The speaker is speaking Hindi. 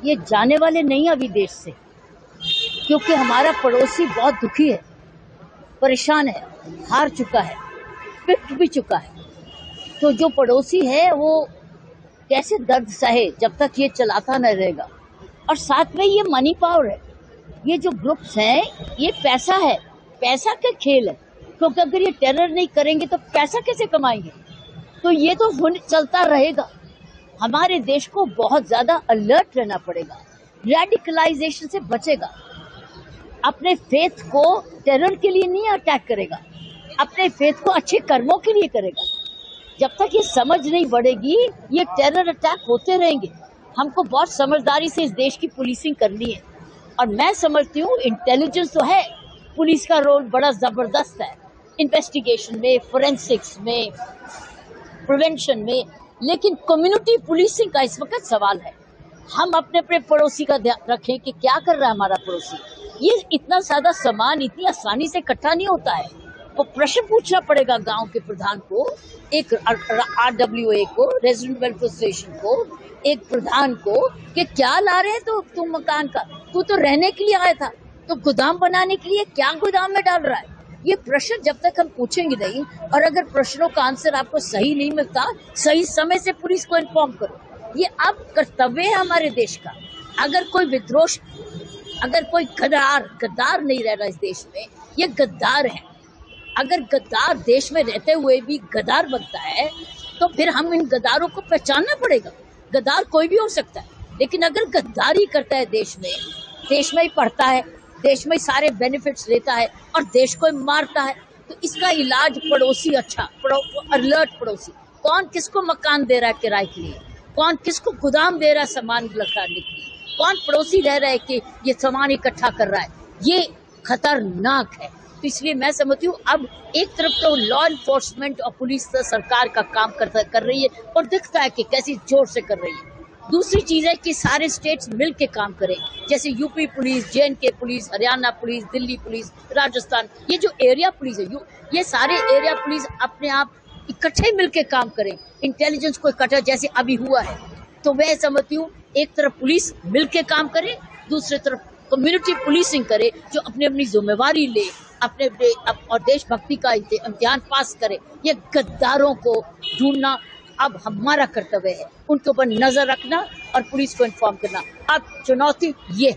ये जाने वाले नहीं अभी देश से, क्योंकि हमारा पड़ोसी बहुत दुखी है, परेशान है, हार चुका है, पिट भी चुका है। तो जो पड़ोसी है वो कैसे दर्द सहे जब तक ये चलाता न रहेगा। और साथ में ये मनी पावर है, ये जो ग्रुप्स हैं ये पैसा है, पैसा का खेल है, क्योंकि अगर ये टेरर नहीं करेंगे तो पैसा कैसे कमाएंगे। तो ये तो चलता रहेगा। हमारे देश को बहुत ज्यादा अलर्ट रहना पड़ेगा, रेडिकलाइजेशन से बचेगा, अपने फेथ को टेरर के लिए नहीं अटैक करेगा, अपने फेथ को अच्छे कर्मों के लिए करेगा। जब तक ये समझ नहीं बढ़ेगी ये टेरर अटैक होते रहेंगे। हमको बहुत समझदारी से इस देश की पुलिसिंग करनी है। और मैं समझती हूँ इंटेलिजेंस तो है, पुलिस का रोल बड़ा जबरदस्त है इन्वेस्टिगेशन में, फोरेंसिक्स में, प्रिवेंशन में, लेकिन कम्युनिटी पुलिसिंग का इस वक्त सवाल है। हम अपने अपने पड़ोसी का ध्यान रखें कि क्या कर रहा है हमारा पड़ोसी। ये इतना ज्यादा सामान इतनी आसानी से इकट्ठा नहीं होता है। वो प्रश्न पूछना पड़ेगा गांव के प्रधान को, एक RWA को, रेजिडेंट वेलफेयर एसोसिएशन को, एक प्रधान को, कि क्या ला रहे हैं तो तुम मकान का, तू तो रहने के लिए आया था, तो गोदाम बनाने के लिए क्या गोदाम में डाल रहा है। ये प्रश्न जब तक हम पूछेंगे नहीं, और अगर प्रश्नों का आंसर आपको सही नहीं मिलता, सही समय से पुलिस को इन्फॉर्म करो। ये अब कर्तव्य है हमारे देश का। अगर कोई विद्रोह, अगर कोई गद्दार नहीं रह रहा इस देश में, ये गद्दार है। अगर गद्दार देश में रहते हुए भी गद्दार बनता है तो फिर हम इन गद्दारों को पहचानना पड़ेगा। गद्दार कोई भी हो सकता है, लेकिन अगर गद्दारी करता है देश में ही पढ़ता है, देश में सारे बेनिफिट्स लेता है और देश को मारता है, तो इसका इलाज पड़ोसी अलर्ट पड़ोसी। कौन किसको मकान दे रहा है किराए के लिए, कौन किसको गोदाम दे रहा है सामान लखाने के लिए, कौन पड़ोसी रह रहा है कि ये सामान इकट्ठा कर रहा है, ये खतरनाक है। तो इसलिए मैं समझती हूँ अब एक तरफ तो लॉ इन्फोर्समेंट और पुलिस सरकार का काम कर रही है और दिखता है कि कैसी जोर से कर रही है। दूसरी चीज है कि सारे स्टेट्स मिल के काम करें, जैसे UP police, JNK police, Haryana police, Delhi police, Rajasthan, ये जो एरिया पुलिस है, ये सारे एरिया पुलिस अपने आप इकट्ठे मिलके काम करें, इंटेलिजेंस को इकट्ठा जैसे अभी हुआ है। तो मैं समझती हूँ एक तरफ पुलिस मिलके काम करे, दूसरी तरफ कम्युनिटी पुलिसिंग करे, जो अपनी अपनी जिम्मेवारी ले, अपने और देशभक्ति का इम्तिहान पास करे। ये गद्दारों को ढूंढना अब हमारा कर्तव्य है, उनके ऊपर नजर रखना और पुलिस को इन्फॉर्म करना। अब चुनौती ये